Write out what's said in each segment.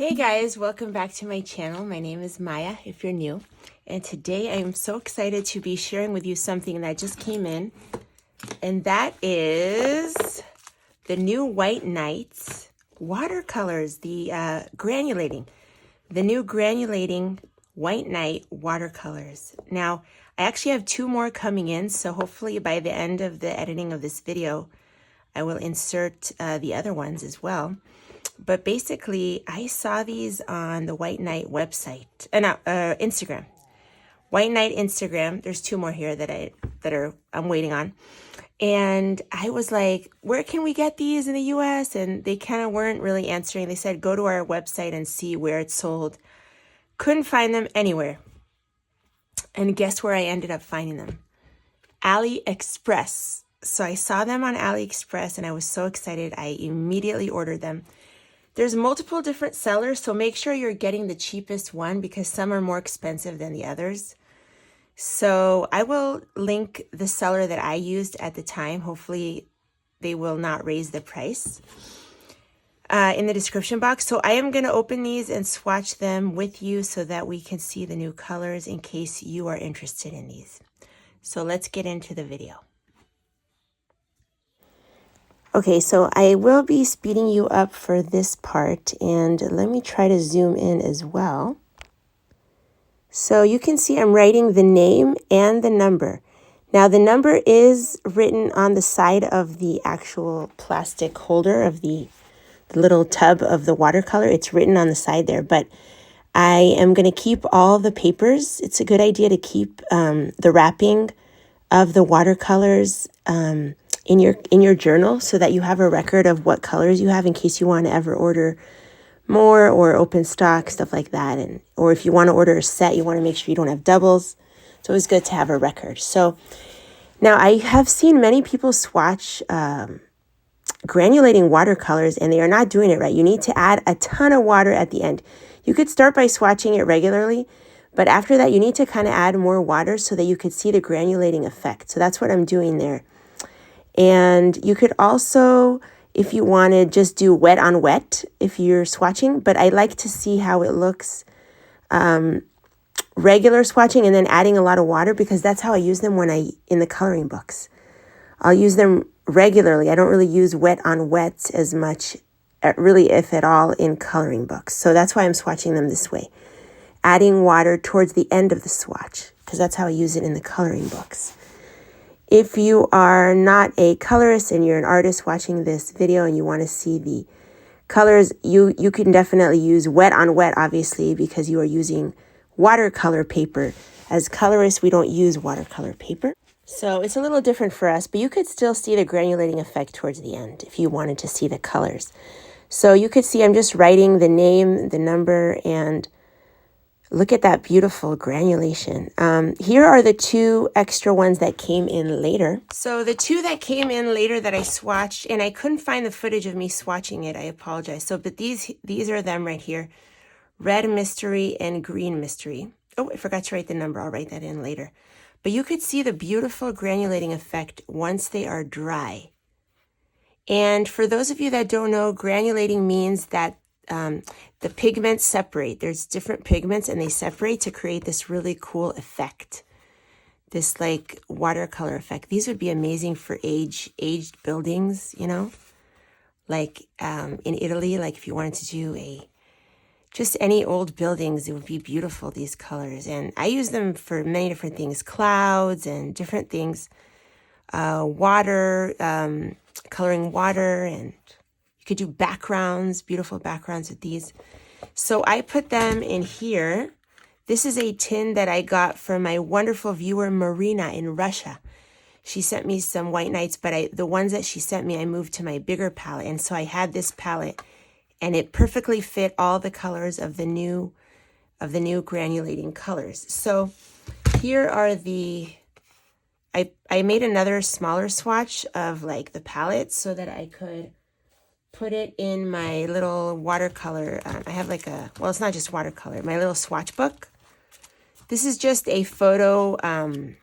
Hey guys, welcome back to my channel. My name is Maya if you're new, and today I am so excited to be sharing with you something that just came in, and that is the new White Nights watercolors, the new granulating White Night watercolors. Now, I actually have two more coming in, so hopefully by the end of the editing of this video, I will insert the other ones as well. But basically, I saw these on the White Night website, Instagram. White Night Instagram. There's two more here that I'm waiting on. And I was like, where can we get these in the US? And they kind of weren't really answering. They said, go to our website and see where it's sold. Couldn't find them anywhere. And guess where I ended up finding them? AliExpress. So I saw them on AliExpress and I was so excited. I immediately ordered them. There's multiple different sellers, so make sure you're getting the cheapest one because some are more expensive than the others. So I will link the seller that I used at the time. Hopefully they will not raise the price in the description box. So I am going to open these and swatch them with you so that we can see the new colors in case you are interested in these. So let's get into the video. Okay, so I will be speeding you up for this part, and let me try to zoom in as well. So you can see I'm writing the name and the number. Now the number is written on the side of the actual plastic holder of the little tub of the watercolor. It's written on the side there, but I am going to keep all the papers. It's a good idea to keep the wrapping of the watercolors in your journal so that you have a record of what colors you have in case you want to ever order more or open stock, stuff like that. Or if you want to order a set, you want to make sure you don't have doubles. It's always good to have a record. So now I have seen many people swatch granulating watercolors and they are not doing it right. You need to add a ton of water at the end. You could start by swatching it regularly, but after that you need to kind of add more water so that you could see the granulating effect. So that's what I'm doing there. And you could also, if you want to just do wet on wet if you're swatching, but I like to see how it looks regular swatching and then adding a lot of water because that's how I use them in the coloring books. I'll use them regularly. I don't really use wet on wet as much, really if at all, in coloring books. So that's why I'm swatching them this way. Adding water towards the end of the swatch because that's how I use it in the coloring books. If you are not a colorist and you're an artist watching this video and you want to see the colors, you can definitely use wet on wet, obviously, because you are using watercolor paper. As colorists, we don't use watercolor paper. So it's a little different for us, but you could still see the granulating effect towards the end if you wanted to see the colors. So you could see I'm just writing the name, the number, and look at that beautiful granulation. Here are the two extra ones that came in later. So the two that came in later that I swatched, and I couldn't find the footage of me swatching it. I apologize. So, but these are them right here. Red Mystery and Green Mystery. Oh, I forgot to write the number. I'll write that in later. But you could see the beautiful granulating effect once they are dry. And for those of you that don't know, granulating means that the pigments separate. There's different pigments and they separate to create this really cool effect. This like watercolor effect. These would be amazing for aged buildings, you know, like in Italy, like if you wanted to do just any old buildings, it would be beautiful, these colors. And I use them for many different things, clouds and different things, water, coloring water, and you could do backgrounds, beautiful backgrounds with these. So I put them in here. This is a tin that I got from my wonderful viewer, Marina, in Russia. She sent me some White Nights, but the ones that she sent me, I moved to my bigger palette. And so I had this palette, and it perfectly fit all the colors of the new granulating colors. So here are I made another smaller swatch of like the palette so that I could put it in my little watercolor. I have like well, it's not just watercolor, my little swatch book. This is just a photo album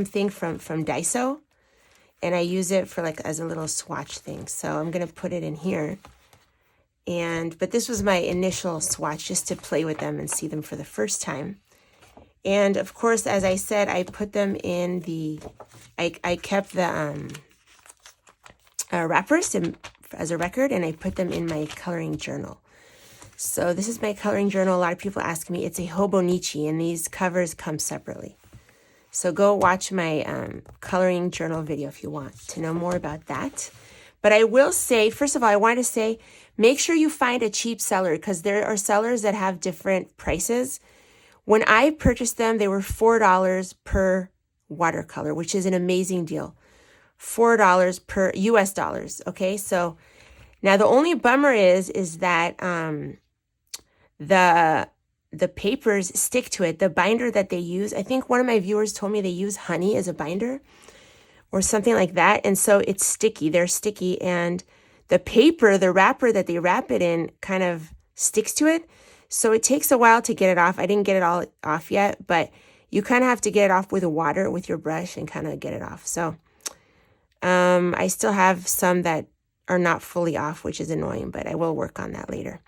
thing from Daiso. And I use it for like as a little swatch thing. So I'm going to put it in here. But this was my initial swatch just to play with them and see them for the first time. And of course, as I said, I put them in the, I kept the wrappers as a record, and I put them in my coloring journal. So this is my coloring journal. A lot of people ask me, it's a Hobonichi, and these covers come separately. So go watch my coloring journal video if you want to know more about that. But I will say, first of all, I want to say, make sure you find a cheap seller, because there are sellers that have different prices. When I purchased them, they were $4 per watercolor, which is an amazing deal. $4 per US dollars. Okay, so now the only bummer is that the papers stick to it. The binder that they use, I think one of my viewers told me they use honey as a binder or something like that. And so it's sticky. They're sticky. And the paper, the wrapper that they wrap it in kind of sticks to it. So it takes a while to get it off. I didn't get it all off yet, but you kind of have to get it off with water with your brush and kind of get it off. So I still have some that are not fully off, which is annoying, but I will work on that later.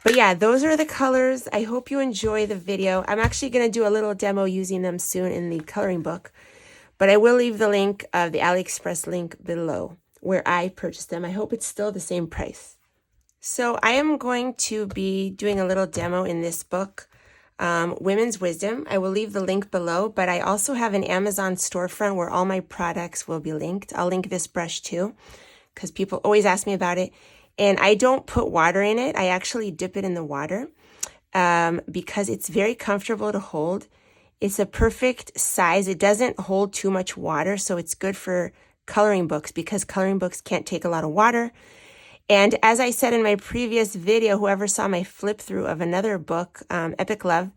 But yeah, those are the colors. I hope you enjoy the video. I'm actually going to do a little demo using them soon in the coloring book, but I will leave the link of the AliExpress link below where I purchased them. I hope it's still the same price. So I am going to be doing a little demo in this book, Women's Wisdom. I will leave the link below, but I also have an Amazon storefront where all my products will be linked. I'll link this brush too, because people always ask me about it. And I don't put water in it. I actually dip it in the water because it's very comfortable to hold. It's a perfect size. It doesn't hold too much water, so it's good for coloring books because coloring books can't take a lot of water. And as I said in my previous video, whoever saw my flip through of another book, Epic Love,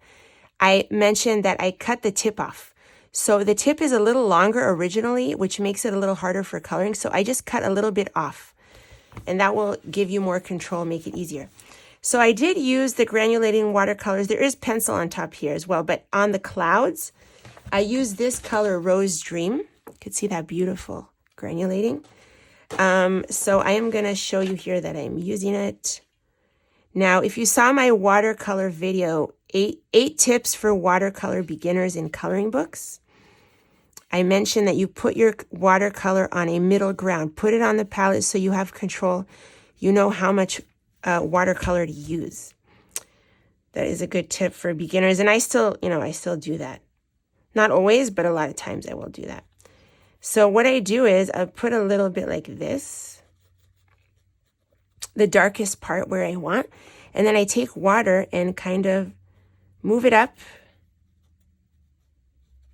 I mentioned that I cut the tip off. So the tip is a little longer originally, which makes it a little harder for coloring. So I just cut a little bit off, and that will give you more control, make it easier. So I did use the granulating watercolors. There is pencil on top here as well, but on the clouds, I used this color, Rose Dream. You can see that beautiful granulating. So I am going to show you here that I'm using it. Now, if you saw my watercolor video, eight tips for watercolor beginners in coloring books, I mentioned that you put your watercolor on a middle ground. Put it on the palette so you have control. You know how much watercolor to use. That is a good tip for beginners. And I still do that. Not always, but a lot of times I will do that. So what I do is I put a little bit like this, the darkest part where I want, and then I take water and kind of move it up,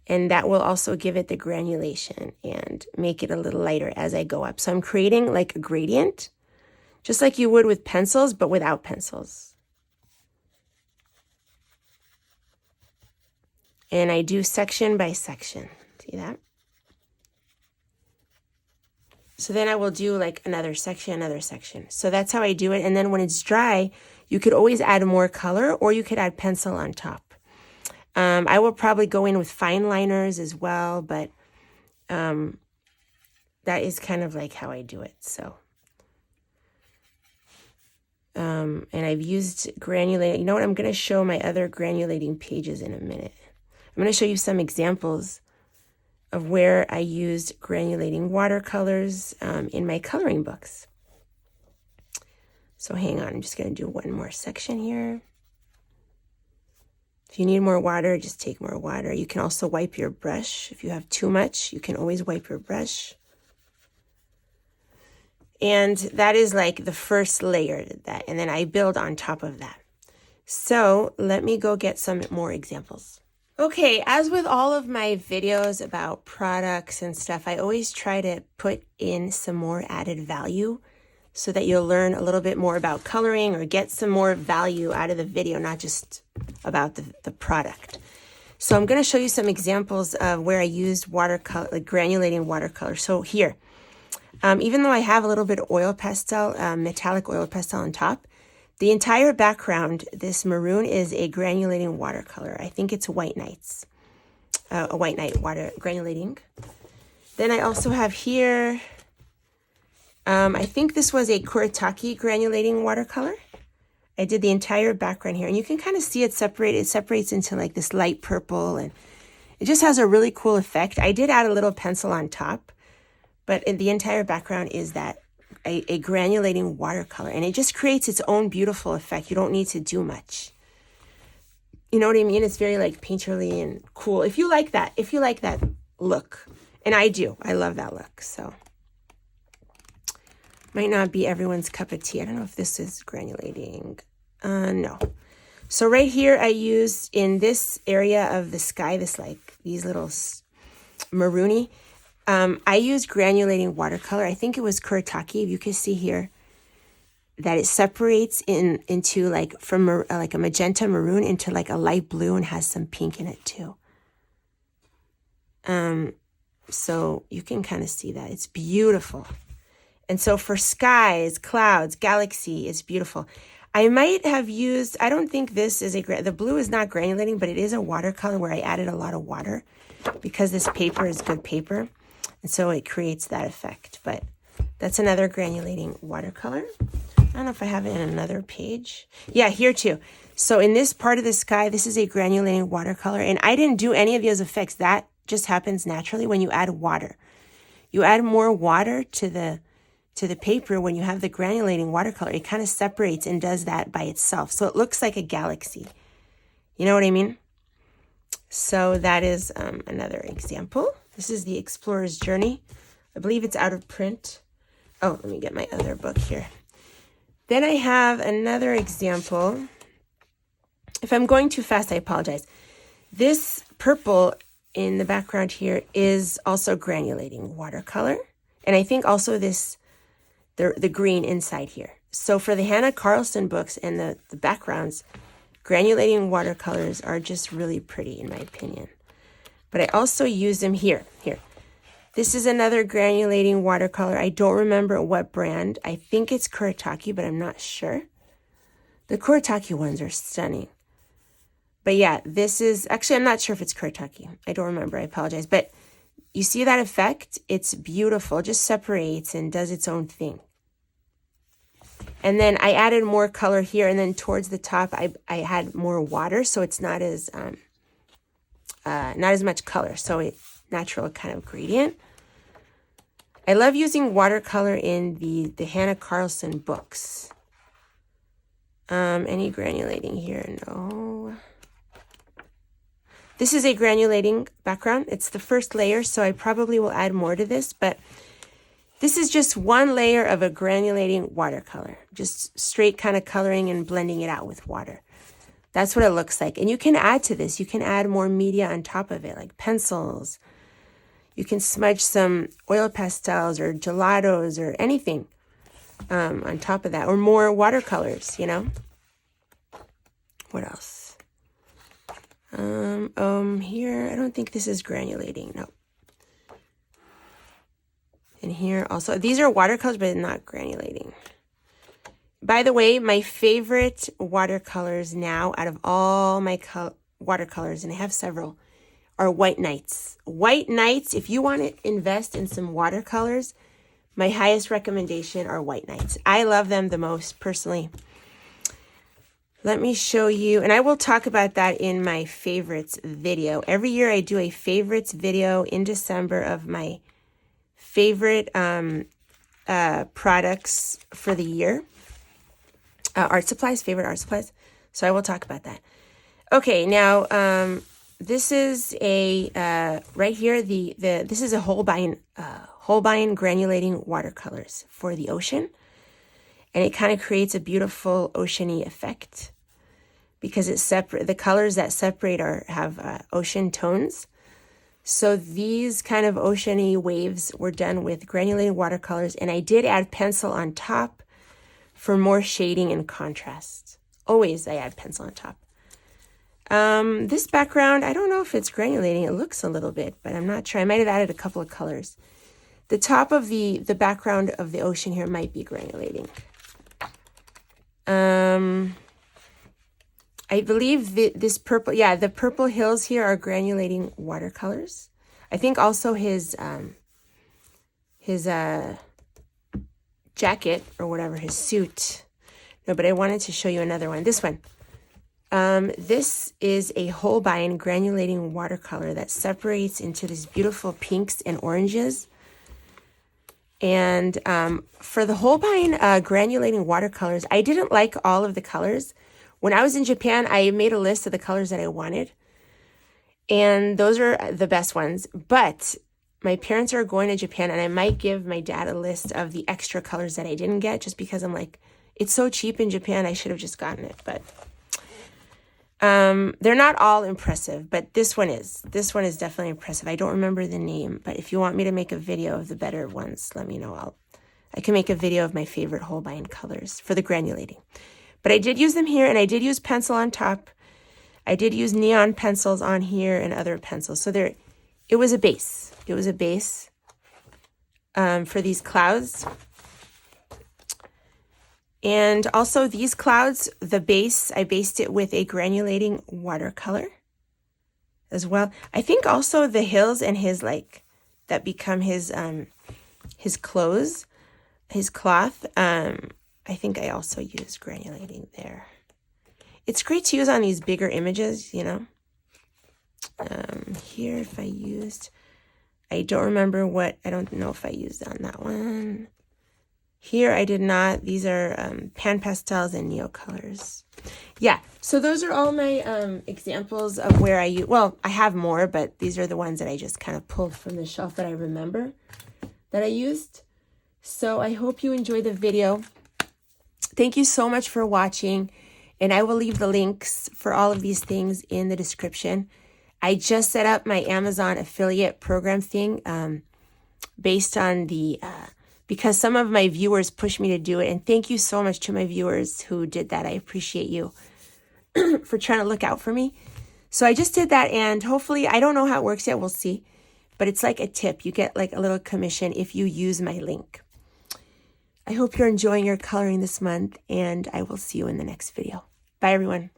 and that will also give it the granulation and make it a little lighter as I go up. So I'm creating like a gradient, just like you would with pencils, but without pencils. And I do section by section. See that? So then I will do like another section. So that's how I do it. And then when it's dry, you could always add more color, or you could add pencil on top. I will probably go in with fine liners as well, but that is kind of like how I do it. So, and I've used granulate. You know what? I'm going to show my other granulating pages in a minute. I'm going to show you some examples of where I used granulating watercolors in my coloring books. So hang on, I'm just going to do one more section here. If you need more water, just take more water. You can also wipe your brush. If you have too much, you can always wipe your brush. And that is like the first layer, and then I build on top of that. So let me go get some more examples. Okay, as with all of my videos about products and stuff, I always try to put in some more added value so that you'll learn a little bit more about coloring or get some more value out of the video, not just about the product. So I'm going to show you some examples of where I used watercolor, like granulating watercolor. So here, even though I have a little bit of oil pastel, metallic oil pastel on top, the entire background, this maroon, is a granulating watercolor. I think it's White Nights, a White Night water granulating. Then I also have here I think this was a Kuretake granulating watercolor. I did the entire background here, and you can kind of see it separate. It separates into like this light purple, and it just has a really cool effect. I did add a little pencil on top, but the entire background is that a granulating watercolor, and it just creates its own beautiful effect. You don't need to do much. You know what I mean? It's very like painterly and cool. If you like that look, and I do, I love that look. So might not be everyone's cup of tea. I don't know if this is granulating. No. So right here, I used in this area of the sky, these little maroony. I used granulating watercolor. I think it was Kuretake. You can see here that it separates into like from like a magenta maroon into like a light blue and has some pink in it too. So you can kind of see that. It's beautiful. And so for skies, clouds, galaxy, it's beautiful. I might have used, I don't think this is the blue is not granulating, but it is a watercolor where I added a lot of water because this paper is good paper. And so it creates that effect. But that's another granulating watercolor. I don't know if I have it in another page. Yeah, here too. So in this part of the sky, this is a granulating watercolor. And I didn't do any of those effects. That just happens naturally when you add water. You add more water to the paper when you have the granulating watercolor. It kind of separates and does that by itself. So it looks like a galaxy. You know what I mean? So that is another example. This is the Explorer's Journey. I believe it's out of print. Oh, let me get my other book here. Then I have another example. If I'm going too fast, I apologize. This purple in the background here is also granulating watercolor. And I think also the green inside here. So for the Hannah Carlson books and the backgrounds, granulating watercolors are just really pretty in my opinion. But I also use them here. This is another granulating watercolor. I don't remember what brand. I think it's Kuretake, but I'm not sure. The Kuretake ones are stunning. But yeah, this is, actually I'm not sure if it's Kuretake. I don't remember, I apologize. But you see that effect? It's beautiful. It just separates and does its own thing. And then I added more color here, and then towards the top, I had more water, so it's not as much color. So it's natural kind of gradient. I love using watercolor in the Hannah Carlson books. Any granulating here? No. This is a granulating background. It's the first layer, so I probably will add more to this, but this is just one layer of a granulating watercolor, just straight kind of coloring and blending it out with water. That's what it looks like. And you can add to this. You can add more media on top of it, like pencils. You can smudge some oil pastels or gelatos or anything on top of that, or more watercolors, you know. What else? Here, I don't think this is granulating. No. And here also, these are watercolors, but not granulating. By the way, my favorite watercolors now out of all my watercolors, and I have several, are White Nights. White Nights, if you want to invest in some watercolors, my highest recommendation are White Nights. I love them the most personally. Let me show you, and I will talk about that in my favorites video. Every year I do a favorites video in December of my favorite products for the year. Favorite art supplies. So I will talk about that. Okay, now this is a right here. This is a Holbein granulating watercolors for the ocean, and it kind of creates a beautiful oceany effect because the colors that separate have ocean tones. So these kind of oceany waves were done with granulating watercolors, and I did add pencil on top for more shading and contrast. Always I add pencil on top. This background, I don't know if it's granulating. It looks a little bit, but I'm not sure. I might have added a couple of colors. The top of the background of the ocean here might be granulating. I believe this purple, yeah, the purple hills here are granulating watercolors. I think also his jacket or whatever, his suit. No, but I wanted to show you another one. This one. This is a Holbein granulating watercolor that separates into these beautiful pinks and oranges. And for the Holbein granulating watercolors, I didn't like all of the colors. When I was in Japan, I made a list of the colors that I wanted. And those are the best ones. But my parents are going to Japan, and I might give my dad a list of the extra colors that I didn't get, just because I'm like, it's so cheap in Japan, I should have just gotten it. But they're not all impressive, but this one is. This one is definitely impressive. I don't remember the name, but if you want me to make a video of the better ones, let me know. I can make a video of my favorite Holbein colors for the granulating. But I did use them here, and I did use pencil on top. I did use neon pencils on here and other pencils. So it was a base. It was a base for these clouds. And also these clouds, the base, I based it with a granulating watercolor as well. I think also the hills and his that become his clothes, his cloth. I think I also used granulating there. It's great to use on these bigger images, you know. Here, if I used, I don't remember I don't know if I used on that one. Here, I did not. These are pan pastels and neocolors. Yeah, so those are all my examples of where I use. Well, I have more, but these are the ones that I just kind of pulled from the shelf that I remember that I used. So I hope you enjoyed the video. Thank you so much for watching. And I will leave the links for all of these things in the description. I just set up my Amazon affiliate program thing based on because some of my viewers pushed me to do it. And thank you so much to my viewers who did that. I appreciate you for trying to look out for me. So I just did that, and hopefully, I don't know how it works yet. We'll see. But it's like a tip. You get like a little commission if you use my link. I hope you're enjoying your coloring this month, and I will see you in the next video. Bye, everyone.